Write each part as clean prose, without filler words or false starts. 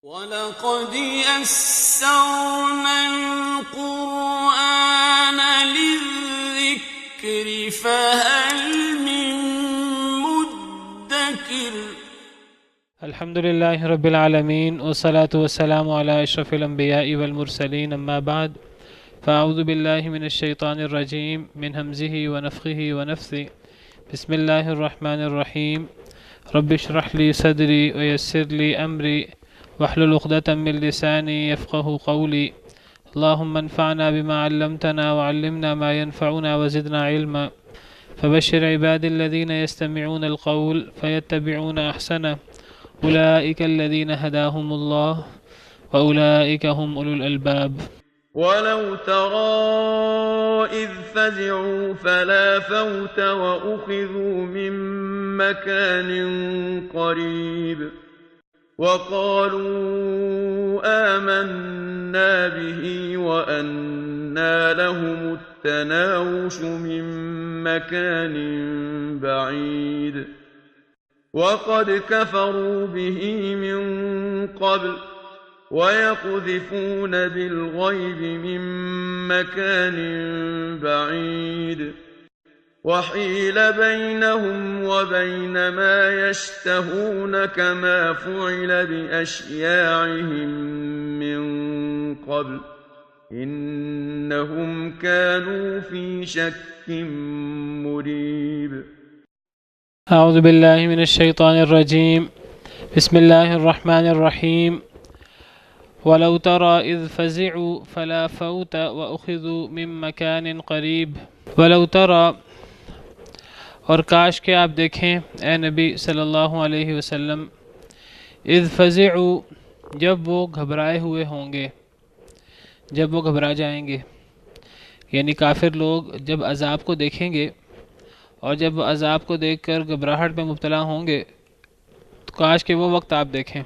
وَلَقَدْ يَسَّرْنَا الْقُرْآنَ لِلذِّكْرِ فَهَلْ مِن مُّدَّكِرٍ الحمد لله رب العالمين والصلاة والسلام على أشرف الأنبياء والمرسلين أما بعد فأعوذ بالله من الشيطان الرجيم من همزه ونفخه ونفثه بسم الله الرحمن الرحيم رب اشرح لي صدري ويسر لي أمري واحلل عقدة من لساني يفقه قولي اللهم انفعنا بما علمتنا وعلمنا ما ينفعنا وزدنا علما فبشر عبادي الذين يستمعون القول فيتبعون أحسنه أولئك الذين هداهم الله وأولئك هم أولو الألباب. ولو ترى إذ فزعوا فلا فوت وأخذوا من مكان قريب وقالوا آمنا به وأنى لهم التناوش من مكان بعيد وقد كفروا به من قبل ويقذفون بالغيب من مكان بعيد وحيل بينهم وبين ما يشتهون كما فعل بأشياعهم من قبل إنهم كانوا في شك مريب. أعوذ بالله من الشيطان الرجيم بسم الله الرحمن الرحيم ولو ترى إذ فزعوا فلا فوت وأخذوا من مكان قريب. ولو ترى، اور کاش کہ آپ دیکھیں اے نبی صلی اللہ علیہ وسلم، اذ فزعوا، جب وہ گھبرائے ہوئے ہوں گے، جب وہ گھبرا جائیں گے، یعنی کافر لوگ جب عذاب کو دیکھیں گے اور جب عذاب کو دیکھ کر گھبراہٹ میں مبتلا ہوں گے تو کاش کہ وہ وقت آپ دیکھیں.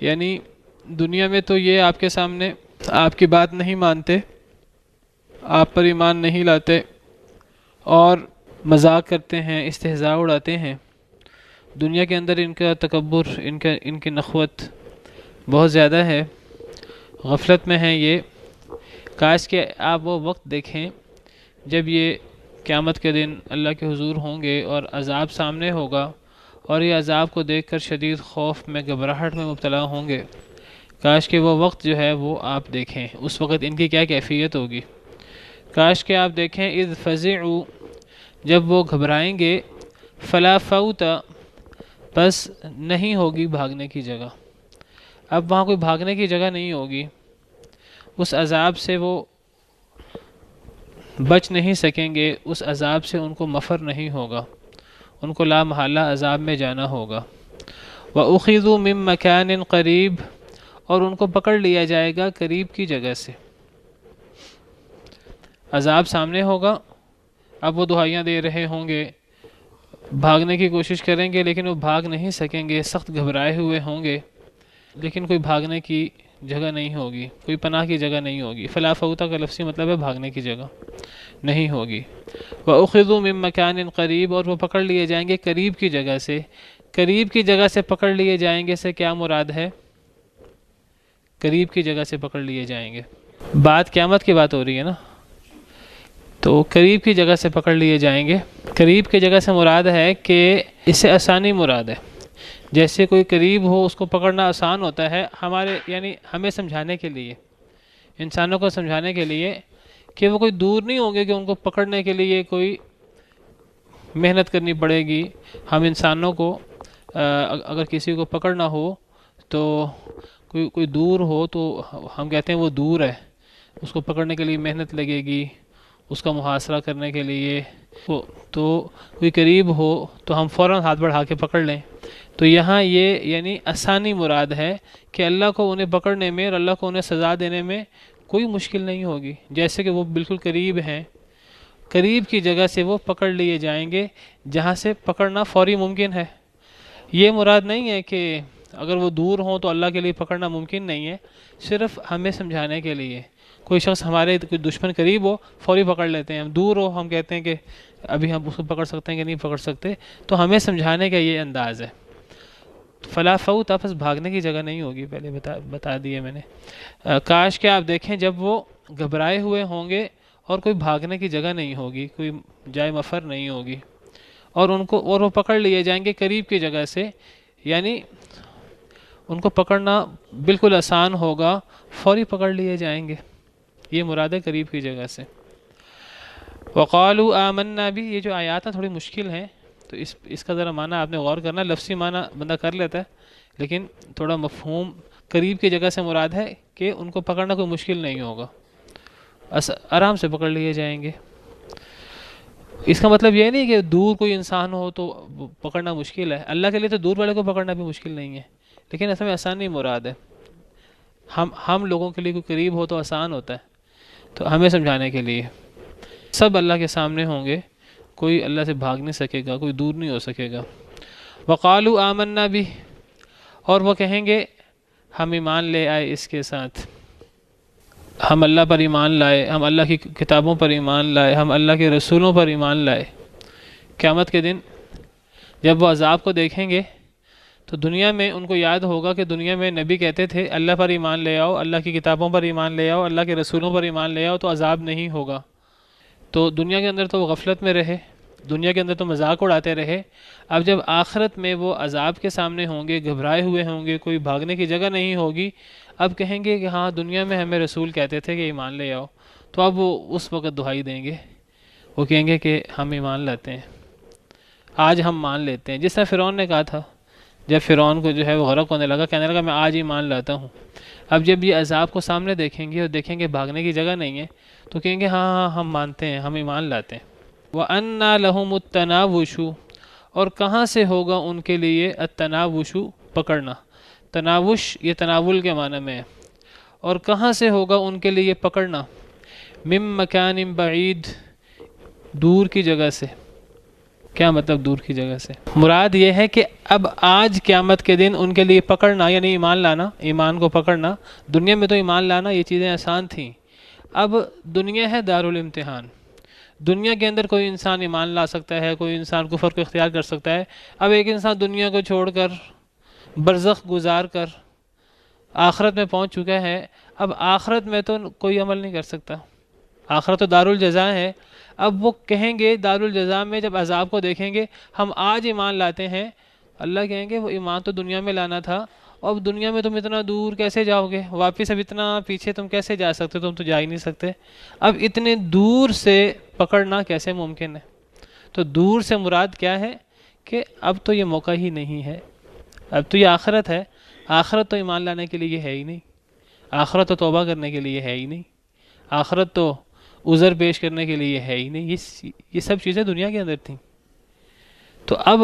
یعنی دنیا میں تو یہ آپ کے سامنے آپ کی بات نہیں مانتے، آپ پر ایمان نہیں لاتے اور مذاق کرتے ہیں، استہزاء اڑاتے ہیں. دنیا کے اندر ان کا تکبر، ان کی نخوت بہت زیادہ ہے، غفلت میں ہیں یہ. کاش کہ آپ وہ وقت دیکھیں جب یہ قیامت کے دن اللہ کے حضور ہوں گے اور عذاب سامنے ہوگا اور یہ عذاب کو دیکھ کر شدید خوف میں، گھبراہٹ میں مبتلا ہوں گے. کاش کہ وہ وقت جو ہے وہ آپ دیکھیں، اس وقت ان کی کیا کیفیت ہوگی. کاش کہ آپ دیکھیں اذ فزعوا، جب وہ گھبرائیں گے، فلا فوت، بس نہیں ہوگی بھاگنے کی جگہ. اب وہاں کوئی بھاگنے کی جگہ نہیں ہوگی، اس عذاب سے وہ بچ نہیں سکیں گے، اس عذاب سے ان کو مفر نہیں ہوگا، ان کو لا محالہ عذاب میں جانا ہوگا. وَأُخِذُوا مِن مَّكَانٍ قَرِيب، اور ان کو پکڑ لیا جائے گا قریب کی جگہ سے. عذاب سامنے ہوگا، اب وہ دہائیاں دے رہے ہوں گے، بھاگنے کی کوشش کریں گے لیکن وہ بھاگ نہیں سکیں گے، سخت گھبرائے ہوئے ہوں گے، لیکن کوئی بھاگنے کی جگہ نہیں ہوگی، کوئی پناہ کی جگہ نہیں ہوگی. فلا فوتا کا لفظی مطلب ہے بھاگنے کی جگہ نہیں ہوگی. وَأُخِذُوا مِن مَّكَانٍ قَرِيب، اور وہ پکڑ لیے جائیں گے قریب کی جگہ سے. قریب کی جگہ سے پکڑ لیے جائیں گے سے کیا مراد ہے؟ قریب کی جگہ سے پکڑ لیے جائیں گے، بات قیامت کی بات ہو رہی ہے نا، تو قریب کی جگہ سے پکڑ لیے جائیں گے. قریب کی جگہ سے مراد ہے کہ اس سے آسانی مراد ہے. جیسے کوئی قریب ہو اس کو پکڑنا آسان ہوتا ہے، ہمارے یعنی ہمیں سمجھانے کے لیے، انسانوں کو سمجھانے کے لیے کہ وہ کوئی دور نہیں ہوں گے کہ ان کو پکڑنے کے لیے کوئی محنت کرنی پڑے گی. ہم انسانوں کو اگر کسی کو پکڑنا ہو تو کوئی دور ہو تو ہم کہتے ہیں وہ دور ہے، اس کو پکڑنے کے لیے محنت لگے گی، اس کا محاصرہ کرنے کے لیے. تو کوئی قریب ہو تو ہم فوراً ہاتھ بڑھا کے پکڑ لیں. تو یہاں یہ یعنی آسانی مراد ہے کہ اللہ کو انہیں پکڑنے میں اور اللہ کو انہیں سزا دینے میں کوئی مشکل نہیں ہوگی، جیسے کہ وہ بالکل قریب ہیں. قریب کی جگہ سے وہ پکڑ لیے جائیں گے جہاں سے پکڑنا فوری ممکن ہے. یہ مراد نہیں ہے کہ اگر وہ دور ہوں تو اللہ کے لیے پکڑنا ممکن نہیں ہے، صرف ہمیں سمجھانے کے لیے. کوئی شخص ہمارے کوئی دشمن قریب ہو فوری پکڑ لیتے ہیں، ہم دور ہو ہم کہتے ہیں کہ ابھی ہم اس کو پکڑ سکتے ہیں کہ نہیں پکڑ سکتے. تو ہمیں سمجھانے کا یہ انداز ہے. فلا فوت آپس بھاگنے کی جگہ نہیں ہوگی، پہلے بتا دیے میں نے. کاش کہ آپ دیکھیں جب وہ گھبرائے ہوئے ہوں گے اور کوئی بھاگنے کی جگہ نہیں ہوگی، کوئی جائے مفر نہیں ہوگی، اور وہ پکڑ لیے جائیں گے قریب کی جگہ سے، یعنی ان کو پکڑنا بالکل آسان ہوگا، فوری پکڑ لیے جائیں گے. یہ مراد ہے قریب کی جگہ سے. وقالوا آمنا بھی، یہ جو آیات ہیں تھوڑی مشکل ہیں، تو اس کا ذرا معنی آپ نے غور کرنا. لفظی معنی بندہ کر لیتا ہے، لیکن تھوڑا مفہوم قریب کی جگہ سے مراد ہے کہ ان کو پکڑنا کوئی مشکل نہیں ہوگا، آرام سے پکڑ لیے جائیں گے. اس کا مطلب یہ نہیں کہ دور کوئی انسان ہو تو پکڑنا مشکل ہے. اللہ کے لیے تو دور والے کو پکڑنا بھی مشکل نہیں ہے، لیکن اصل میں آسان نہیں مراد ہے. ہم لوگوں کے لیے کوئی قریب ہو تو آسان ہوتا ہے، تو ہمیں سمجھانے کے لیے سب اللہ کے سامنے ہوں گے، کوئی اللہ سے بھاگ نہیں سکے گا، کوئی دور نہیں ہو سکے گا. وقالوا آمنا بھی، اور وہ کہیں گے ہم ایمان لے آئے اس کے ساتھ، ہم اللہ پر ایمان لائے، ہم اللہ کی کتابوں پر ایمان لائے، ہم اللہ کے رسولوں پر ایمان لائے. قیامت کے دن جب وہ عذاب کو دیکھیں گے تو دنیا میں ان کو یاد ہوگا کہ دنیا میں نبی کہتے تھے اللہ پر ایمان لے آؤ، اللہ کی کتابوں پر ایمان لے آؤ، اللہ کے رسولوں پر ایمان لے آؤ تو عذاب نہیں ہوگا. تو دنیا کے اندر تو وہ غفلت میں رہے، دنیا کے اندر تو مذاق اڑاتے رہے. اب جب آخرت میں وہ عذاب کے سامنے ہوں گے، گھبرائے ہوئے ہوں گے، کوئی بھاگنے کی جگہ نہیں ہوگی، اب کہیں گے کہ ہاں دنیا میں ہمیں رسول کہتے تھے کہ ایمان لے آؤ، تو اب وہ اس وقت دہائی دیں گے، وہ کہیں گے کہ ہم ایمان لاتے ہیں، آج ہم مان لیتے ہیں. جس طرح فرعون نے کہا تھا، جب فرعون کو جو ہے وہ غرق ہونے لگا، کہنے لگا میں آج ایمان لاتا ہوں. اب جب یہ عذاب کو سامنے دیکھیں گے اور دیکھیں گے بھاگنے کی جگہ نہیں ہے، تو کہیں گے ہاں ہاں ہم مانتے ہیں، ہم ایمان لاتے ہیں. وَأَنَّا لَهُمُ التَّنَاوُشُ، اور کہاں سے ہوگا ان کے لیے التناوش، پکڑنا. تناوش یہ تناول کے معنی میں ہے. اور کہاں سے ہوگا ان کے لیے پکڑنا، من مکان بعید، دور کی جگہ سے. کیا مطلب دور کی جگہ سے؟ مراد یہ ہے کہ اب آج قیامت کے دن ان کے لیے پکڑنا یعنی ایمان لانا، ایمان کو پکڑنا. دنیا میں تو ایمان لانا یہ چیزیں آسان تھیں، اب دنیا ہے دارالامتحان. دنیا کے اندر کوئی انسان ایمان لا سکتا ہے، کوئی انسان کفر کو اختیار کر سکتا ہے. اب ایک انسان دنیا کو چھوڑ کر برزخ گزار کر آخرت میں پہنچ چکا ہے، اب آخرت میں تو کوئی عمل نہیں کر سکتا. آخرت تو دارالجزا ہے. اب وہ کہیں گے دارالجزا میں جب عذاب کو دیکھیں گے ہم آج ایمان لاتے ہیں، اللہ کہیں گے وہ ایمان تو دنیا میں لانا تھا، اب دنیا میں تم اتنا دور کیسے جاؤ گے واپس، اب اتنا پیچھے تم کیسے جا سکتے، تم تو جا ہی نہیں سکتے. اب اتنے دور سے پکڑنا کیسے ممکن ہے؟ تو دور سے مراد کیا ہے کہ اب تو یہ موقع ہی نہیں ہے، اب تو یہ آخرت ہے. آخرت تو ایمان لانے کے لیے ہے ہی نہیں، آخرت تو توبہ کرنے کے لیے ہے ہی نہیں، آخرت تو عذر پیش کرنے کے لیے ہے ہی نہیں. یہ سب چیزیں دنیا کے اندر تھیں. تو اب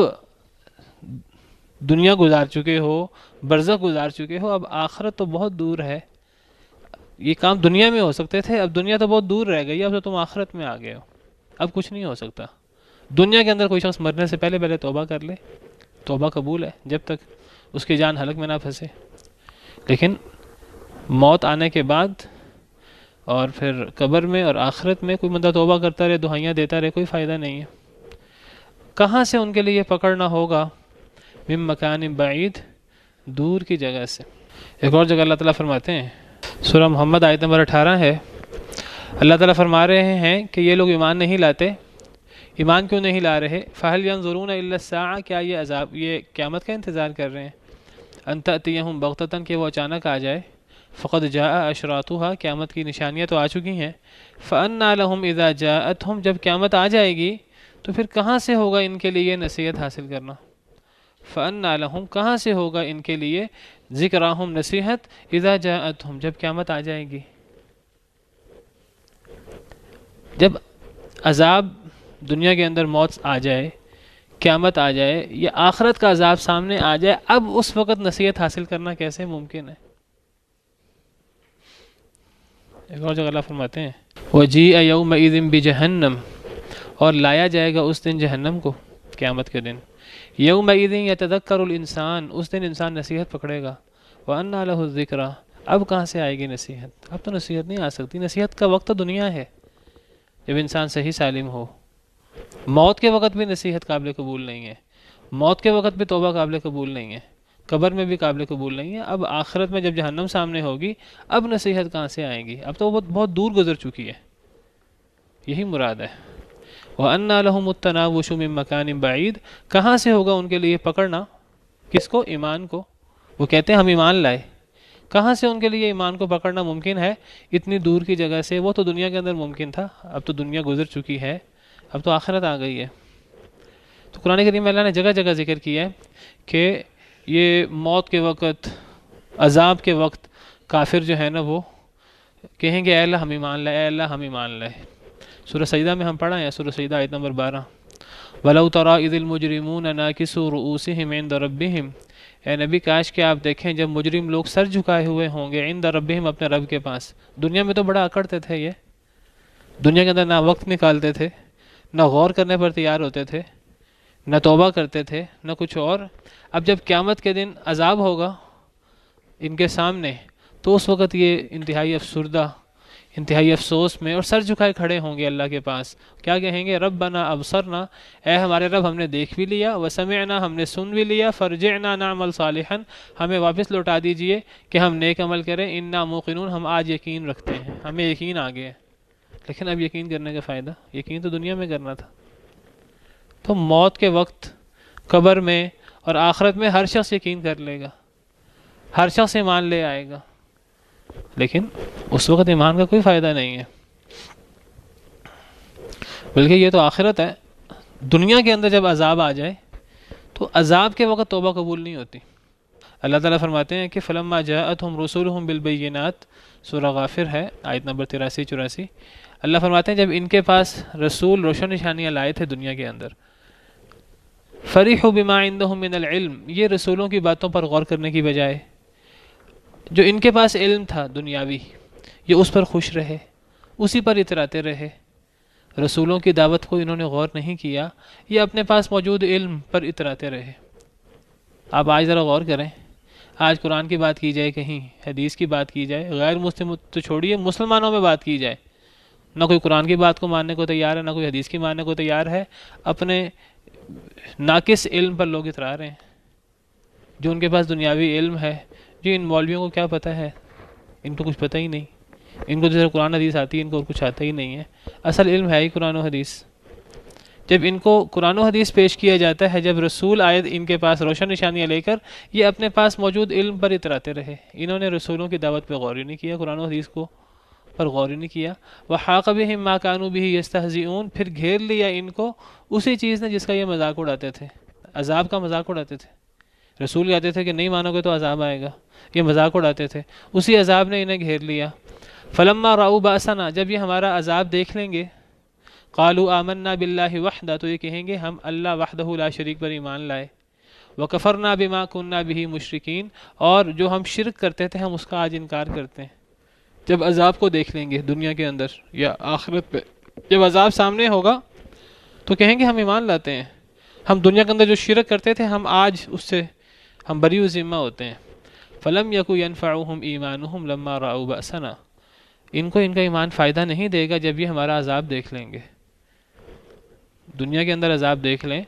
دنیا گزار چکے ہو، برزخ گزار چکے ہو، اب آخرت تو بہت دور ہے. یہ کام دنیا میں ہو سکتے تھے، اب دنیا تو بہت دور رہ گئی، اب تو تم آخرت میں آ گئے ہو، اب کچھ نہیں ہو سکتا. دنیا کے اندر کوئی شخص مرنے سے پہلے توبہ کر لے، توبہ قبول ہے جب تک اس کی جان ہلک میں نہ پھنسے. لیکن موت آنے کے بعد اور پھر قبر میں اور آخرت میں کوئی بندہ توبہ کرتا رہے، دعائیاں دیتا رہے، کوئی فائدہ نہیں ہے. کہاں سے ان کے لیے پکڑنا ہوگا؟ من مکان بعید، دور کی جگہ سے. ایک اور جگہ اللہ تعالیٰ فرماتے ہیں، سورہ محمد آیت نمبر 18 ہے، اللہ تعالیٰ فرما رہے ہیں کہ یہ لوگ ایمان نہیں لاتے. ایمان کیوں نہیں لا رہے؟ فَهَلْ يَنظُرُونَ إِلَّا السَّاعَةَ، کیا یہ عذاب، یہ قیامت کا انتظار کر رہے ہیں؟ أَن تَأْتِيَهُمْ بَغْتَةً، کہ وہ اچانک آ جائے. فَقَدْ جَاءَ أَشْرَاطُهَا، قیامت کی نشانیاں تو آ چکی ہیں. فَأَنَّىٰ لَهُمْ إِذَا جَاءَتْهُمْ، جب قیامت آ جائے گی تو پھر کہاں سے ہوگا ان کے لیے نصیحت حاصل کرنا؟ فَأَنَّىٰ لَهُمْ، کہاں سے ہوگا ان کے لیے ذکراہم، نصیحت، اذا جاءتہم، جب قیامت آ جائے گی. جب عذاب دنیا کے اندر موت آ جائے، قیامت آ جائے، یا آخرت کا عذاب سامنے آ جائے، اب اس وقت نصیحت حاصل کرنا کیسے ممکن ہے؟ ایک اور جگہ اللہ فرماتے ہیں وَجِيءَ يَوْمَئِذٍ بِجَهَنَّمَ، اور لایا جائے گا اس دن جہنم کو، قیامت کے دن. یومئذ یتذکر الانسان، اس دن انسان نصیحت پکڑے گا. وَأَنَّىٰ لَهُ الذِّکریٰ، اب کہاں سے آئے گی نصیحت؟ اب تو نصیحت نہیں آ سکتی. نصیحت کا وقت تو دنیا ہے جب انسان صحیح سالم ہو. موت کے وقت بھی نصیحت قابل قبول نہیں ہے، موت کے وقت بھی توبہ قابل قبول نہیں ہے. قبر میں بھی قابل قبول نہیں ہے، اب آخرت میں جب جہنم سامنے ہوگی اب نصیحت کہاں سے آئیں گی؟ اب تو وہ بہت دور گزر چکی ہے، یہی مراد ہے۔ وَأَنَّا لَهُمُ التَّنَاوُشُ مِن مَكَانٍ بَعِيدٍ، کہاں سے ہوگا ان کے لیے پکڑنا؟ کس کو؟ ایمان کو۔ وہ کہتے ہیں ہم ایمان لائے، کہاں سے ان کے لیے ایمان کو پکڑنا ممکن ہے؟ اتنی دور کی جگہ سے۔ وہ تو دنیا کے اندر ممکن تھا، اب تو دنیا گزر چکی ہے، اب تو آخرت آ گئی ہے۔ تو قرآن کریم میں اللہ نے جگہ جگہ ذکر کیا ہے کہ یہ موت کے وقت، عذاب کے وقت کافر جو ہے نا وہ کہیں گے اے اللہ ہم ایمان لائے، اے اللہ ہم ایمان لائے۔ سورہ سجدہ میں ہم پڑھا ہے، سورہ سجدہ آیت نمبر 12، وَلَوْ تَرَىٰ إِذِ الْمُجْرِمُونَ نَاكِسُو رُؤُوسِهِمْ عِندَ رَبِّهِمْ، اے نبی کاش کہ آپ دیکھیں جب مجرم لوگ سر جھکائے ہوئے ہوں گے عند ربہم، اپنے رب کے پاس۔ دنیا میں تو بڑا اکڑتے تھے، یہ دنیا کے اندر نہ وقت نکالتے تھے، نہ غور کرنے پر تیار ہوتے تھے، نہ توبہ کرتے تھے، نہ کچھ اور۔ اب جب قیامت کے دن عذاب ہوگا ان کے سامنے تو اس وقت یہ انتہائی افسردہ، انتہائی افسوس میں اور سر جھکائے کھڑے ہوں گے اللہ کے پاس۔ کیا کہیں گے؟ ربنا ابصرنا، اے ہمارے رب ہم نے دیکھ بھی لیا، وسمعنا ہم نے سن بھی لیا، فرجعنا نعمل صالحا ہمیں واپس لوٹا دیجئے کہ ہم نیک عمل کریں، انا موقنون ہم آج یقین رکھتے ہیں، ہمیں یقین آ گیا۔ لیکن اب یقین کرنے کا فائدہ، یقین تو دنیا میں کرنا تھا۔ تو موت کے وقت، قبر میں اور آخرت میں ہر شخص یقین کر لے گا، ہر شخص ایمان لے آئے گا، لیکن اس وقت ایمان کا کوئی فائدہ نہیں ہے، بلکہ یہ تو آخرت ہے۔ دنیا کے اندر جب عذاب آ جائے تو عذاب کے وقت توبہ قبول نہیں ہوتی۔ اللہ تعالیٰ فرماتے ہیں کہ فلما جاءتهم رسولهم بالبینات، سورہ غافر ہے آیت نمبر 83-84۔ اللہ فرماتے ہیں جب ان کے پاس رسول روشن نشانیاں لائے تھے دنیا کے اندر، فرحوا بما عندهم من العلم، یہ رسولوں کی باتوں پر غور کرنے کی بجائے جو ان کے پاس علم تھا دنیاوی، یہ اس پر خوش رہے، اسی پر اتراتے رہے۔ رسولوں کی دعوت کو انہوں نے غور نہیں کیا، یہ اپنے پاس موجود علم پر اتراتے رہے۔ آپ آج ذرا غور کریں، آج قرآن کی بات کی جائے، کہیں حدیث کی بات کی جائے، غیر مسلم تو چھوڑیے مسلمانوں میں بات کی جائے، نہ کوئی قرآن کی بات کو ماننے کو تیار ہے، نہ کوئی حدیث کی ماننے کو تیار ہے، اپنے ناقص علم پر لوگ اترا رہے ہیں۔ جو ان کے پاس دنیاوی علم ہے، جو ان مولویوں کو کیا پتہ ہے؟ ان کو کچھ پتہ ہی نہیں، ان کو جیسے قرآن حدیث آتی ہے ان کو اور کچھ آتا ہی نہیں ہے۔ اصل علم ہے ہی قرآن و حدیث۔ جب ان کو قرآن و حدیث پیش کیا جاتا ہے، جب رسول آئے ان کے پاس روشن نشانیاں لے کر، یہ اپنے پاس موجود علم پر اتراتے رہے، انہوں نے رسولوں کی دعوت پہ غور ہی نہیں کیا، قرآن و حدیث کو پر غور ہی نہیں کیا۔ وَحَاقَ بِهِم مَا كَانُوا بِهِ يَسْتَهْزِئُونَ، پھر گھیر لیا ان کو اسی چیز نے جس کا یہ مذاق اڑاتے تھے، عذاب کا مذاق اڑاتے تھے۔ رسول کہتے تھے کہ نہیں مانو گے تو عذاب آئے گا، یہ مذاق اڑاتے تھے، اسی عذاب نے انہیں گھیر لیا۔ فلما رأوا بأسنا، جب یہ ہمارا عذاب دیکھ لیں گے، قالوا آمنا باللہ وحدہ، تو یہ کہیں گے ہم اللہ وحدہ لا شریک پر ایمان لائے، وکفرنا بما كنا به مشرکین، اور جو ہم شرک کرتے تھے ہم اس کا آج انکار کرتے ہیں۔ جب عذاب کو دیکھ لیں گے دنیا کے اندر یا آخرت پہ، جب عذاب سامنے ہوگا تو کہیں گے ہم ایمان لاتے ہیں، ہم دنیا کے اندر جو شرک کرتے تھے ہم آج اس سے ہم بری و ذمہ ہوتے ہیں۔ فلم یکو ینفعہم ایمانہم لما رأوا بأسنا، ان کو ان کا ایمان فائدہ نہیں دے گا جب یہ ہمارا عذاب دیکھ لیں گے۔ دنیا کے اندر عذاب دیکھ لیں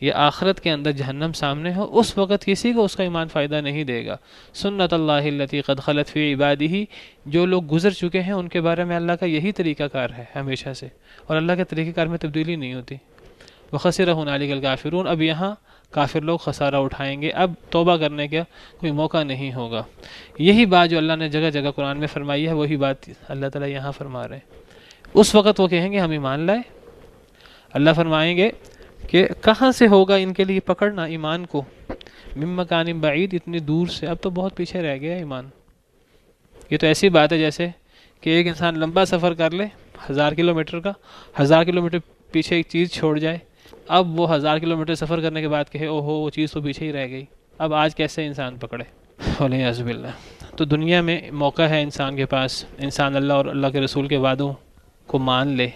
یا آخرت کے اندر جہنم سامنے ہو، اس وقت کسی کو اس کا ایمان فائدہ نہیں دے گا۔ سنت اللہ التی قد خلت فی عبادہ، جو لوگ گزر چکے ہیں ان کے بارے میں اللہ کا یہی طریقہ کار ہے ہمیشہ سے، اور اللہ کے طریقہ کار میں تبدیلی نہیں ہوتی۔ وخسر ہنالک الکافرون، اب یہاں کافر لوگ خسارہ اٹھائیں گے، اب توبہ کرنے کا کوئی موقع نہیں ہوگا۔ یہی بات جو اللہ نے جگہ جگہ قرآن میں فرمائی ہے وہی بات اللہ تعالیٰ یہاں فرما رہے ہیں۔ اس وقت وہ کہیں گے ہم ایمان لائے، اللہ فرمائیں گے کہ کہاں سے ہوگا ان کے لیے پکڑنا ایمان کو، من مکان بعید، اتنی دور سے، اب تو بہت پیچھے رہ گیا ایمان۔ یہ تو ایسی بات ہے جیسے کہ ایک انسان لمبا سفر کر لے 1000 کلومیٹر کا، 1000 کلومیٹر پیچھے ایک چیز چھوڑ جائے، اب وہ 1000 کلومیٹر سفر کرنے کے بعد کہے اوہو وہ چیز تو پیچھے ہی رہ گئی، اب آج کیسے انسان پکڑے؟ والعیاذ باللہ۔ تو دنیا میں موقع ہے انسان کے پاس، انسان اللہ اور اللہ کے رسول کے وعدوں کو مان لے،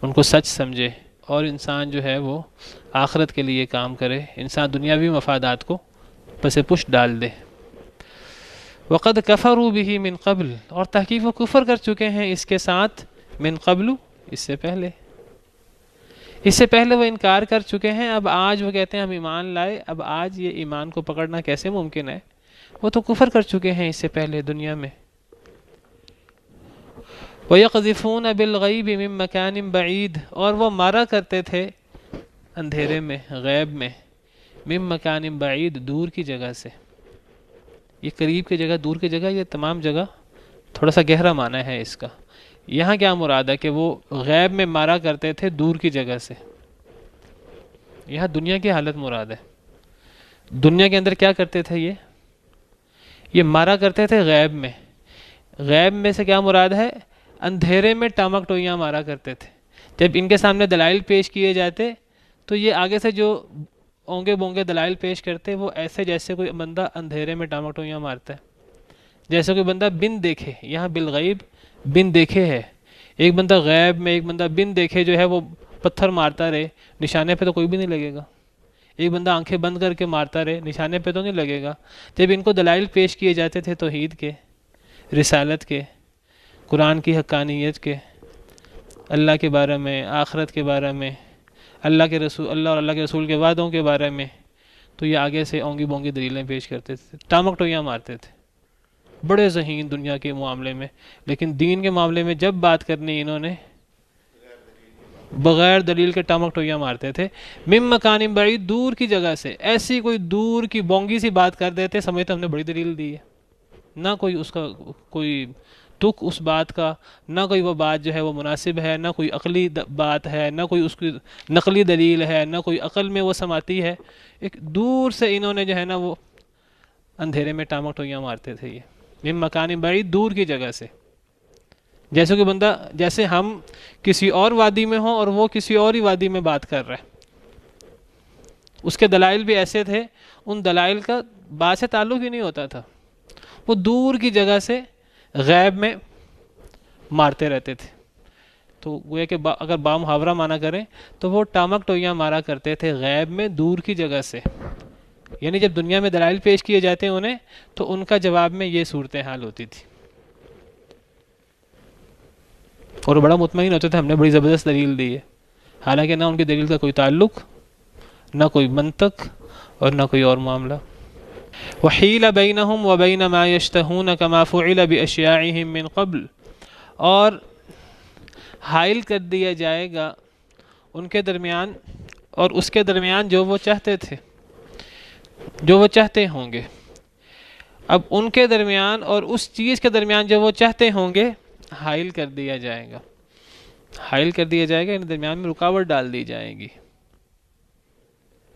ان کو سچ سمجھے، اور انسان جو ہے وہ آخرت کے لیے کام کرے، انسان دنیاوی مفادات کو پس پش ڈال دے۔ وقد کفروا به من قبل، اور تحقیق وہ کفر کر چکے ہیں اس کے ساتھ، من قبل، اس سے پہلے۔ اس سے پہلے وہ انکار کر چکے ہیں، اب آج وہ کہتے ہیں ہم ایمان لائے، اب آج یہ ایمان کو پکڑنا کیسے ممکن ہے؟ وہ تو کفر کر چکے ہیں اس سے پہلے دنیا میں۔ وَيَقْذِفُونَ بِالْغَيْبِ مِن مَّكَانٍ بَعِيدٍ، اور وہ مارا کرتے تھے اندھیرے میں، غیب میں، من مکان بعید، دور کی جگہ سے۔ یہ قریب کی جگہ، دور کی جگہ، یہ تمام جگہ تھوڑا سا گہرا معنی ہے اس کا۔ یہاں کیا مراد ہے کہ وہ غیب میں مارا کرتے تھے دور کی جگہ سے، یہاں دنیا کی حالت مراد ہے۔ دنیا کے اندر کیا کرتے تھے یہ مارا کرتے تھے غیب میں۔ غیب میں سے کیا مراد ہے؟ اندھیرے میں ٹامک ٹوئیاں مارا کرتے تھے۔ جب ان کے سامنے دلائل پیش کیے جاتے تو یہ آگے سے جو اونگے بونگے دلائل پیش کرتے وہ ایسے جیسے کوئی بندہ اندھیرے میں ٹامک ٹوئیاں مارتا ہے، جیسے کوئی بندہ بن دیکھے۔ یہاں بالغیب بن دیکھے ہے، ایک بندہ غیب میں، ایک بندہ بن دیکھے جو ہے وہ پتھر مارتا رہے، نشانے پہ تو کوئی بھی نہیں لگے گا۔ ایک بندہ آنکھیں بند کر کے مارتا رہے، نشانے پہ تو نہیں لگے گا۔ جب ان کو دلائل پیش کیے جاتے تھے توحید کے، رسالت کے، قرآن کی حقانیت کے، اللہ کے بارے میں، آخرت کے بارے میں، اللہ اور اللہ کے رسول کے وعدوں کے بارے میں، تو یہ آگے سے اونگی بونگی دلیلیں پیش کرتے تھے، ٹامک ٹوئیاں مارتے تھے، بڑے ذہین دنیا کے معاملے میں۔ لیکن دین کے معاملے میں جب بات کرنی انہوں نے بغیر دلیل کے ٹامک ٹوئیاں مارتے تھے۔ من مکان بعید، دور کی جگہ سے، ایسی کوئی دور کی بونگی سی بات کر دیتے، سمجھتے ہم نے بڑی دلیل دی ہے، نہ کوئی اس کا کوئی تک اس بات کا، نہ کوئی وہ بات جو ہے وہ مناسب ہے، نہ کوئی عقلی بات ہے، نہ کوئی اس کی نقلی دلیل ہے، نہ کوئی عقل میں وہ سماتی ہے۔ ایک دور سے انہوں نے جو ہے نا وہ اندھیرے میں ٹامک ٹوئیاں مارتے تھے۔ یہ من مکان بعید، دور کی جگہ سے، جیسے کہ بندہ، جیسے ہم کسی اور وادی میں ہوں اور وہ کسی اور ہی وادی میں بات کر رہے ہیں۔ اس کے دلائل بھی ایسے تھے، ان دلائل کا بات سے تعلق ہی نہیں ہوتا تھا، وہ دور کی جگہ سے غیب میں مارتے رہتے تھے۔ تو گویا کہ اگر بامحاورہ معنی کریں تو وہ ٹامک ٹوئیاں مارا کرتے تھے غیب میں، دور کی جگہ سے۔ یعنی جب دنیا میں دلائل پیش کیے جاتے ہیں انہیں، تو ان کا جواب میں یہ صورتحال ہوتی تھی، اور بڑا مطمئن ہوتے تھے ہم نے بڑی زبردست دلیل دی ہے، حالانکہ نہ ان کی دلیل کا کوئی تعلق، نہ کوئی منطق، اور نہ کوئی اور معاملہ۔ وحیل بینہم وبین ما یشتہون کما فعل باشیاعہم من قبل، اور حائل کر دیا جائے گا ان کے درمیان اور اس کے درمیان جو وہ چاہتے تھے، جو وہ چاہتے ہوں گے۔ اب ان کے درمیان اور اس چیز کے درمیان جو وہ چاہتے ہوں گے حائل کر دیا جائے گا، حائل کر دیا جائے گا، ان درمیان میں رکاوٹ ڈال دی جائے گی۔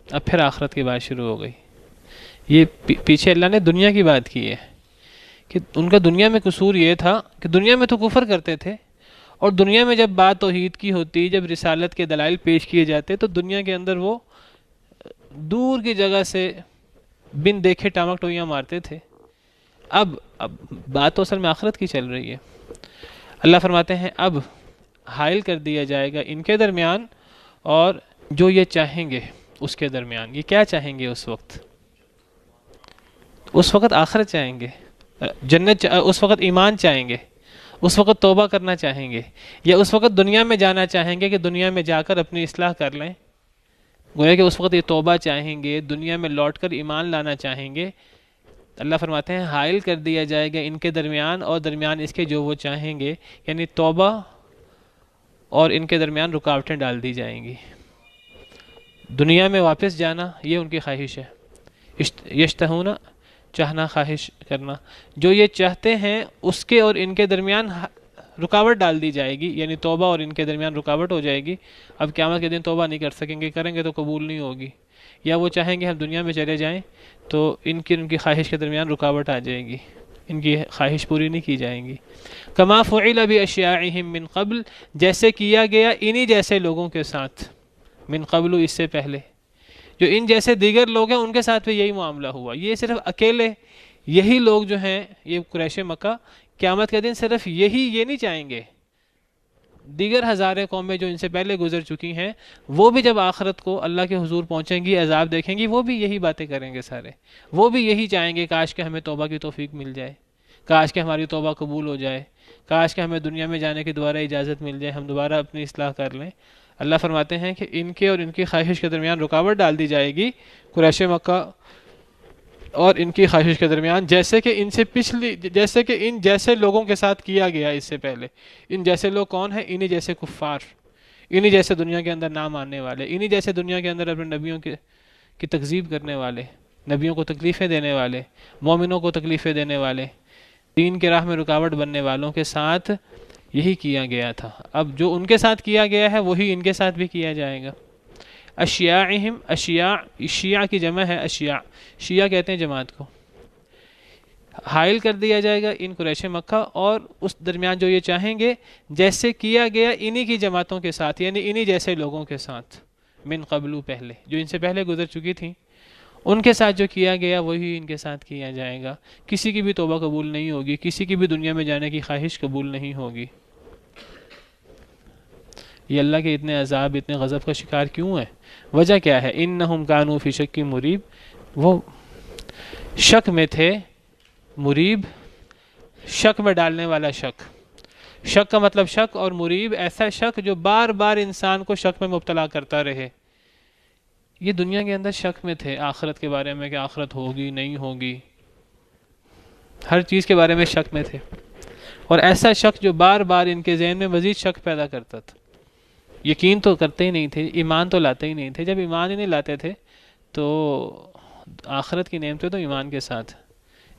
اب پھر آخرت کی بات شروع ہو گئی۔ یہ پیچھے اللہ نے دنیا کی بات کی ہے کہ ان کا دنیا میں قصور یہ تھا کہ دنیا میں تو کفر کرتے تھے، اور دنیا میں جب بات توحید کی ہوتی، جب رسالت کے دلائل پیش کیے جاتے، تو دنیا کے اندر وہ دور کی جگہ سے بن دیکھے ٹامک ٹوئیاں مارتے تھے۔ اب بات تو اصل میں آخرت کی چل رہی ہے۔ اللہ فرماتے ہیں اب حائل کر دیا جائے گا ان کے درمیان اور جو یہ چاہیں گے اس کے درمیان۔ یہ کیا چاہیں گے اس وقت؟ اس وقت آخرت چاہیں گے، جنت، اس وقت ایمان چاہیں گے، اس وقت توبہ کرنا چاہیں گے، یا اس وقت دنیا میں جانا چاہیں گے کہ دنیا میں جا کر اپنی اصلاح کر لیں۔ گویا کہ اس وقت یہ توبہ چاہیں گے، دنیا میں لوٹ کر ایمان لانا چاہیں گے۔ اللہ فرماتے ہیں حائل کر دیا جائے گا ان کے درمیان اور درمیان اس کے جو وہ چاہیں گے، یعنی توبہ اور ان کے درمیان رکاوٹیں ڈال دی جائیں گی۔ دنیا میں واپس جانا یہ ان کی خواہش ہے، یشتہون، چاہنا، خواہش کرنا، جو یہ چاہتے ہیں اس کے اور ان کے درمیان رکاوٹ ڈال دی جائے گی، یعنی توبہ اور ان کے درمیان رکاوٹ ہو جائے گی۔ اب قیامت کے دن توبہ نہیں کر سکیں گے، کریں گے تو قبول نہیں ہوگی، یا وہ چاہیں گے ہم دنیا میں چلے جائیں تو ان کی خواہش کے درمیان رکاوٹ آ جائے گی، ان کی خواہش پوری نہیں کی جائیں گی۔ کما فعل باشیاعہم من قبل، جیسے کیا گیا انہی جیسے لوگوں کے ساتھ، من قبل، اس سے پہلے جو ان جیسے دیگر لوگ ہیں ان کے ساتھ بھی یہی معاملہ ہوا۔ یہ صرف اکیلے یہی لوگ جو ہیں، یہ قریش مکہ، قیامت کے دن صرف یہ نہیں چاہیں گے، دیگر ہزاریں قومیں جو ان سے پہلے گزر چکی ہیں وہ بھی جب آخرت کو اللہ کے حضور پہنچیں گی، عذاب دیکھیں گی، وہ بھی یہی باتیں کریں گے سارے، وہ بھی یہی چاہیں گے کاش کہ ہمیں توبہ کی توفیق مل جائے، کاش کہ ہماری توبہ قبول ہو جائے، کاش کہ ہمیں دنیا میں جانے کی دوبارہ اجازت مل جائے، ہم دوبارہ اپنی اصلاح کر لیں۔ اللہ فرماتے ہیں کہ ان کے اور ان کی خواہش کے درمیان رکاوٹ ڈال دی جائے گی، قریش مکہ اور ان کی خواہش کے درمیان، جیسے کہ ان جیسے لوگوں کے ساتھ کیا گیا اس سے پہلے۔ ان جیسے لوگ کون ہیں؟ انہی جیسے کفار، انہی جیسے دنیا کے اندر نہ ماننے والے، انہی جیسے دنیا کے اندر اپنے نبیوں کی تکذیب کرنے والے، نبیوں کو تکلیفیں دینے والے، مومنوں کو تکلیفیں دینے والے، دین کے راہ میں رکاوٹ بننے والوں کے ساتھ یہی کیا گیا تھا۔ اب جو ان کے ساتھ کیا گیا ہے وہی ان کے ساتھ بھی کیا جائے گا۔ اشیاعہم، اشیاع شیعہ کی جمع ہے اشیاع، شیعہ کہتے ہیں جماعت کو، حائل کر دیا جائے گا ان قریش مکہ اور اس درمیان جو یہ چاہیں گے، جیسے کیا گیا انہی کی جماعتوں کے ساتھ، یعنی انہی جیسے لوگوں کے ساتھ، من قبلو پہلے، جو ان سے پہلے گزر چکی تھیں، ان کے ساتھ جو کیا گیا وہی ان کے ساتھ کیا جائے گا۔ کسی کی بھی توبہ قبول نہیں ہوگی، کسی کی بھی دنیا میں جانے کی خواہش قبول نہیں ہوگی۔ یہ اللہ کے اتنے عذاب، اتنے غضب کا شکار کیوں ہے؟ وجہ کیا ہے؟ انہم کانوا فی شک مریب، وہ شک میں تھے، مریب شک میں ڈالنے والا شک، شک کا مطلب شک، اور مریب ایسا شک جو بار بار انسان کو شک میں مبتلا کرتا رہے۔ یہ دنیا کے اندر شک میں تھے آخرت کے بارے میں کہ آخرت ہوگی نہیں ہوگی، ہر چیز کے بارے میں شک میں تھے، اور ایسا شک جو بار بار ان کے ذہن میں مزید شک پیدا کرتا تھا۔ یقین تو کرتے ہی نہیں تھے، ایمان تو لاتے ہی نہیں تھے۔ جب ایمان ہی نہیں لاتے تھے تو آخرت کی نعمتیں تو ایمان کے ساتھ،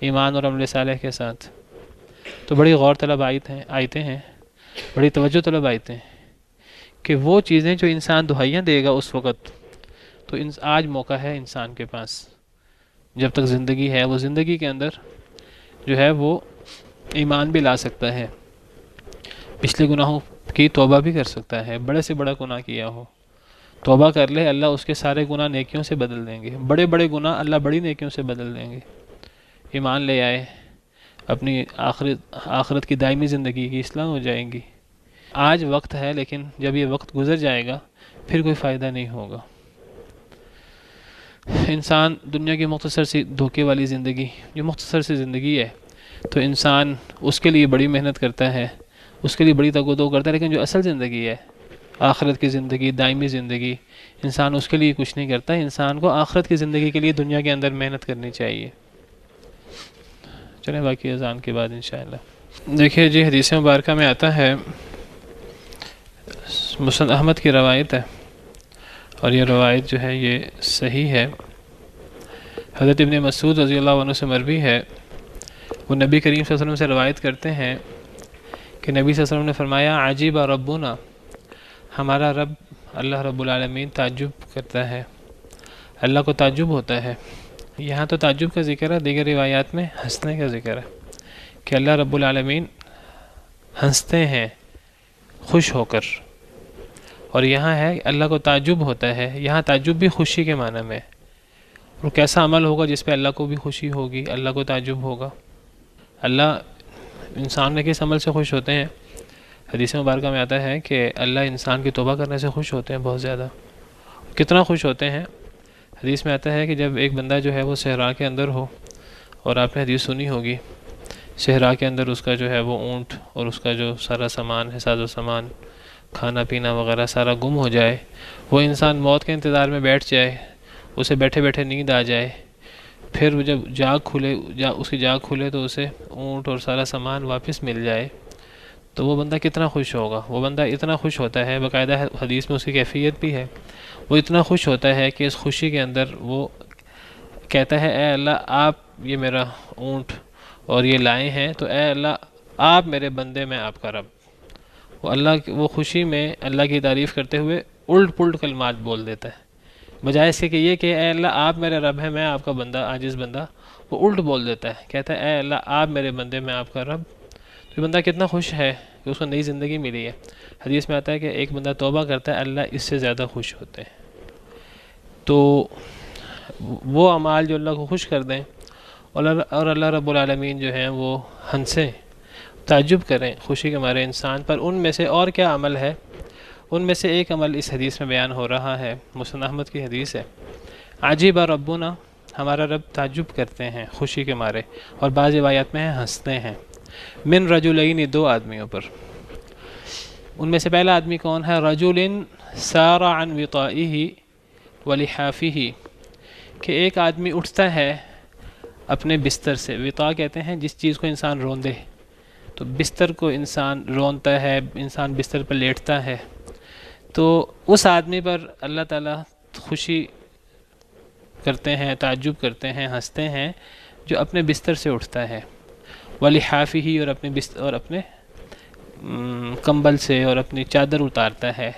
ایمان اور عمل صالح کے ساتھ۔ تو بڑی غور طلب آیتیں ہیں، بڑی توجہ طلب آیتیں ہیں کہ وہ چیزیں جو انسان دہائیاں دے گا اس وقت، تو آج موقع ہے انسان کے پاس، جب تک زندگی ہے، وہ زندگی کے اندر جو ہے وہ ایمان بھی لا سکتا ہے، پچھلے گناہوں کی توبہ بھی کر سکتا ہے۔ بڑے سے بڑا گناہ کیا ہو، توبہ کر لے، اللہ اس کے سارے گناہ نیکیوں سے بدل دیں گے، بڑے بڑے گناہ اللہ بڑی نیکیوں سے بدل دیں گے۔ ایمان لے آئے، اپنی آخرت کی دائمی زندگی کی اصلاح ہو جائے گی۔ آج وقت ہے، لیکن جب یہ وقت گزر جائے گا پھر کوئی فائدہ نہیں ہوگا۔ انسان دنیا کی مختصر سی دھوکے والی زندگی، جو مختصر سی زندگی ہے، تو انسان اس کے لیے بڑی محنت کرتا ہے، اس کے لیے بڑی تگ و دو کرتا ہے، لیکن جو اصل زندگی ہے، آخرت کی زندگی، دائمی زندگی، انسان اس کے لیے کچھ نہیں کرتا۔ انسان کو آخرت کی زندگی کے لیے دنیا کے اندر محنت کرنی چاہیے۔ چلیں باقی اذان کے بعد انشاءاللہ۔ دیکھیے جی، حدیث مبارکہ میں آتا ہے، مسند احمد کی روایت ہے، اور یہ روایت جو ہے یہ صحیح ہے، حضرت ابن مسعود رضی اللہ عنہ سے مروی ہے۔ وہ نبی کریم صلی اللہ علیہ وسلم سے روایت کرتے ہیں کہ نبی صلی اللہ علیہ وسلم نے فرمایا، عجیب ربنا، ہمارا رب اللہ رب العالمین تعجب کرتا ہے، اللہ کو تعجب ہوتا ہے۔ یہاں تو تعجب کا ذکر ہے، دیگر روایات میں ہنسنے کا ذکر ہے کہ اللہ رب العالمین ہنستے ہیں خوش ہو کر، اور یہاں ہے اللہ کو تعجب ہوتا ہے۔ یہاں تعجب بھی خوشی کے معنی میں، اور کیسا عمل ہوگا جس پہ اللہ کو بھی خوشی ہوگی، اللہ کو تعجب ہوگا۔ اللہ انسان کے کس عمل سے خوش ہوتے ہیں؟ حدیث مبارکہ میں آتا ہے کہ اللہ انسان کی توبہ کرنے سے خوش ہوتے ہیں، بہت زیادہ۔ کتنا خوش ہوتے ہیں؟ حدیث میں آتا ہے کہ جب ایک بندہ جو ہے وہ صحرا کے اندر ہو، اور آپ نے حدیث سنی ہوگی، صحرا کے اندر اس کا جو ہے وہ اونٹ اور اس کا جو سارا سامان ہے، ساز و سامان، کھانا پینا وغیرہ سارا گم ہو جائے، وہ انسان موت کے انتظار میں بیٹھ جائے، اسے بیٹھے بیٹھے نیند آ جائے، پھر جب اس کی جاگ کھلے تو اسے اونٹ اور سارا سامان واپس مل جائے، تو وہ بندہ کتنا خوش ہوگا۔ وہ بندہ اتنا خوش ہوتا ہے، باقاعدہ حدیث میں اس کی کیفیت بھی ہے، وہ اتنا خوش ہوتا ہے کہ اس خوشی کے اندر وہ کہتا ہے، اے اللہ آپ یہ میرا اونٹ اور یہ لائے ہیں، تو اے اللہ آپ میرے بندے، میں آپ کا رب۔ وہ خوشی میں اللہ کی تعریف کرتے ہوئے الٹ پلٹ کلمات بول دیتا ہے، بجائے اس کے کہ یہ کہ اے اللہ آپ میرے رب ہیں، میں آپ کا بندہ، عاجز بندہ، وہ الٹ بول دیتا ہے، کہتا ہے اے اللہ آپ میرے بندے، میں آپ کا رب۔ تو یہ بندہ کتنا خوش ہے کہ اس کو نئی زندگی ملی ہے۔ حدیث میں آتا ہے کہ ایک بندہ توبہ کرتا ہے، اللہ اس سے زیادہ خوش ہوتے ہیں۔ تو وہ اعمال جو اللہ کو خوش کر دیں، اور اللہ رب العالمین جو ہیں وہ ہنسیں، تعجب کریں خوشی کے مارے انسان پر، ان میں سے اور کیا عمل ہے؟ ان میں سے ایک عمل اس حدیث میں بیان ہو رہا ہے، مسند احمد کی حدیث ہے، عجیب ربنا، ہمارا رب تعجب کرتے ہیں خوشی کے مارے، اور بعض روایات میں ہنستے ہیں، من رجلین، دو آدمیوں پر۔ ان میں سے پہلا آدمی کون ہے؟ رجل سار عن وطائه ولحافه، کہ ایک آدمی اٹھتا ہے اپنے بستر سے. وطا کہتے ہیں جس چیز کو انسان روندے، تو بستر کو انسان رونتا ہے، انسان بستر پر لیٹتا ہے. تو اس آدمی پر اللہ تعالیٰ خوشی کرتے ہیں، تعجب کرتے ہیں، ہنستے ہیں جو اپنے بستر سے اٹھتا ہے. ولحافه، اور اپنے کمبل سے اور اپنی چادر اتارتا ہے،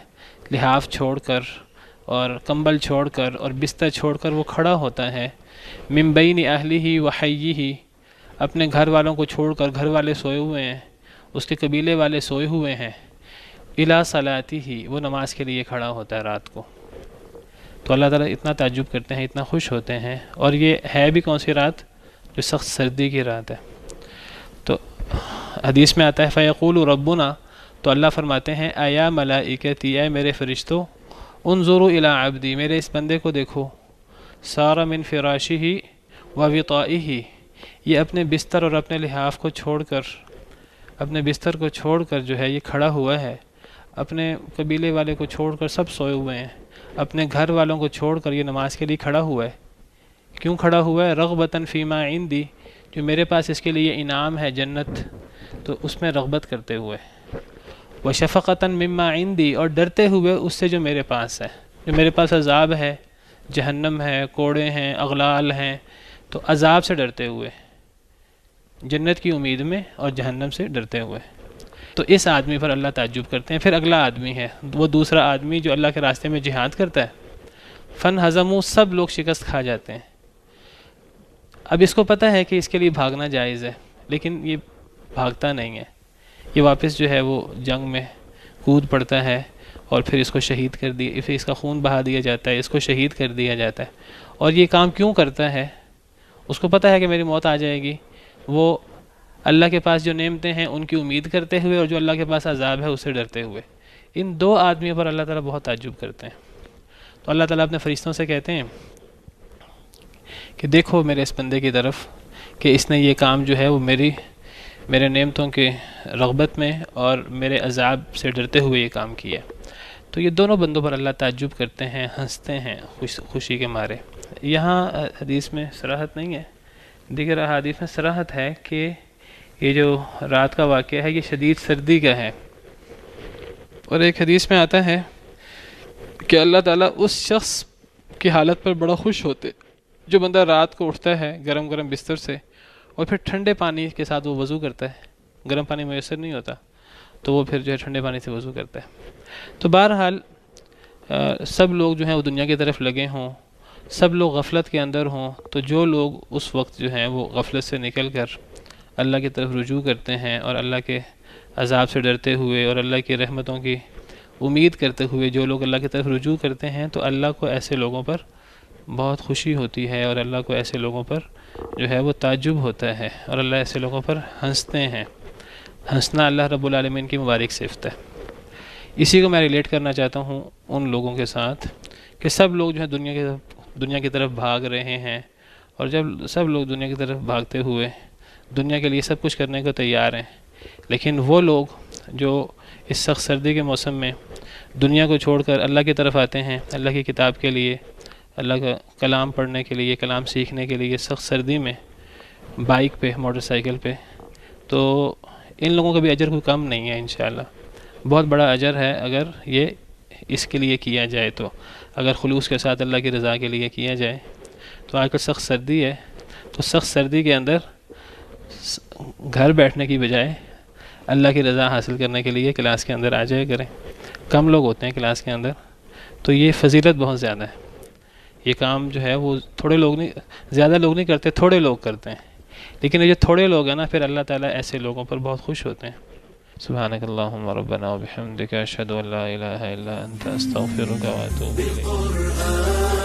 لحاف چھوڑ کر اور کمبل چھوڑ کر اور بستر چھوڑ کر وہ کھڑا ہوتا ہے. من بین اہلہ و حیہ، اپنے گھر والوں کو چھوڑ کر، گھر والے سوئے ہوئے ہیں، اس کے قبیلے والے سوئے ہوئے ہیں. الی صلاتہ، وہ نماز کے لیے کھڑا ہوتا ہے رات کو. تو اللہ تعالیٰ اتنا تعجب کرتے ہیں، اتنا خوش ہوتے ہیں. اور یہ ہے بھی کون سی رات؟ جو سخت سردی کی رات ہے. تو حدیث میں آتا ہے فیقول ربنا، تو اللہ فرماتے ہیں ایا ملائکتی، اے میرے فرشتوں، انظروا الی عبدی، میرے اس بندے کو دیکھو، سار من فراشہ و وطائہ، یہ اپنے بستر اور اپنے لحاف کو چھوڑ کر، اپنے بستر کو چھوڑ کر جو ہے یہ کھڑا ہوا ہے. اپنے قبیلے والے کو چھوڑ کر سب سوئے ہوئے ہیں، اپنے گھر والوں کو چھوڑ کر یہ نماز کے لیے کھڑا ہوا ہے. کیوں کھڑا ہوا ہے؟ رغبتاً فیما عندی، جو میرے پاس اس کے لیے انعام ہے جنت، تو اس میں رغبت کرتے ہوئے. وشفقتاً مما عندی، اور ڈرتے ہوئے اس سے جو میرے پاس ہے، جو میرے پاس عذاب ہے، جہنم ہے، کوڑے ہیں، اغلال ہیں، تو عذاب سے ڈرتے ہوئے، جنت کی امید میں اور جہنم سے ڈرتے ہوئے. تو اس آدمی پر اللہ تعجب کرتے ہیں. پھر اگلا آدمی ہے، وہ دوسرا آدمی جو اللہ کے راستے میں جہاد کرتا ہے. فن ہضموا، سب لوگ شکست کھا جاتے ہیں. اب اس کو پتہ ہے کہ اس کے لیے بھاگنا جائز ہے، لیکن یہ بھاگتا نہیں ہے. یہ واپس جو ہے وہ جنگ میں کود پڑتا ہے اور پھر اس کو شہید کر دیا، پھر اس کا خون بہا دیا جاتا ہے، اس کو شہید کر دیا جاتا ہے. اور یہ کام کیوں کرتا ہے؟ اس کو پتہ ہے کہ میری موت آ جائے گی. وہ اللہ کے پاس جو نعمتیں ہیں ان کی امید کرتے ہوئے اور جو اللہ کے پاس عذاب ہے اس سے ڈرتے ہوئے. ان دو آدمیوں پر اللہ تعالیٰ بہت تعجب کرتے ہیں. تو اللہ تعالیٰ اپنے فرشتوں سے کہتے ہیں کہ دیکھو میرے اس بندے کی طرف کہ اس نے یہ کام جو ہے وہ میرے نعمتوں کے رغبت میں اور میرے عذاب سے ڈرتے ہوئے یہ کام کیا. تو یہ دونوں بندوں پر اللہ تعجب کرتے ہیں، ہنستے ہیں خوشی کے مارے. یہاں حدیث میں صراحت نہیں ہے، دیگر احادیث میں صراحت ہے کہ یہ جو رات کا واقعہ ہے یہ شدید سردی کا ہے. اور ایک حدیث میں آتا ہے کہ اللہ تعالیٰ اس شخص کی حالت پر بڑا خوش ہوتے جو بندہ رات کو اٹھتا ہے گرم گرم بستر سے اور پھر ٹھنڈے پانی کے ساتھ وہ وضو کرتا ہے. گرم پانی میسر نہیں ہوتا تو وہ پھر جو ہے ٹھنڈے پانی سے وضو کرتا ہے. تو بہرحال سب لوگ جو ہیں وہ دنیا کی طرف لگے ہوں، سب لوگ غفلت کے اندر ہوں، تو جو لوگ اس وقت جو ہیں وہ غفلت سے نکل کر اللہ کی طرف رجوع کرتے ہیں اور اللہ کے عذاب سے ڈرتے ہوئے اور اللہ کی رحمتوں کی امید کرتے ہوئے جو لوگ اللہ کی طرف رجوع کرتے ہیں، تو اللہ کو ایسے لوگوں پر بہت خوشی ہوتی ہے اور اللہ کو ایسے لوگوں پر جو ہے وہ تعجب ہوتا ہے اور اللہ ایسے لوگوں پر ہنستے ہیں. ہنسنا اللہ رب العالمین کی مبارک صفت ہے. اسی کو میں ریلیٹ کرنا چاہتا ہوں ان لوگوں کے ساتھ کہ سب لوگ جو ہے دنیا کی طرف بھاگ رہے ہیں، اور جب سب لوگ دنیا کی طرف بھاگتے ہوئے دنیا کے لیے سب کچھ کرنے کو تیار ہیں، لیکن وہ لوگ جو اس سخت سردی کے موسم میں دنیا کو چھوڑ کر اللہ کی طرف آتے ہیں، اللہ کی کتاب کے لیے، اللہ کا کلام پڑھنے کے لیے، کلام سیکھنے کے لیے سخت سردی میں بائک پہ، موٹر سائیکل پہ، تو ان لوگوں کا بھی اجر کوئی کم نہیں ہے. انشاءاللہ بہت بڑا اجر ہے اگر یہ اس کے لیے کیا جائے، تو اگر خلوص کے ساتھ اللہ کی رضا کے لیے کیا جائے. تو آج کل سخت سردی ہے، تو سخت سردی کے اندر گھر بیٹھنے کی بجائے اللہ کی رضا حاصل کرنے کے لیے کلاس کے اندر آ جائے کریں. کم لوگ ہوتے ہیں کلاس کے اندر، تو یہ فضیلت بہت زیادہ ہے. یہ کام جو ہے وہ زیادہ لوگ نہیں کرتے، تھوڑے لوگ کرتے ہیں، لیکن یہ جو تھوڑے لوگ ہیں نا، پھر اللہ تعالیٰ ایسے لوگوں پر بہت خوش ہوتے ہیں. سبحانک اللہم ربنا و بحمدک، اشہد ان لا الہ الا انت، استغفرک و اتوب الیک.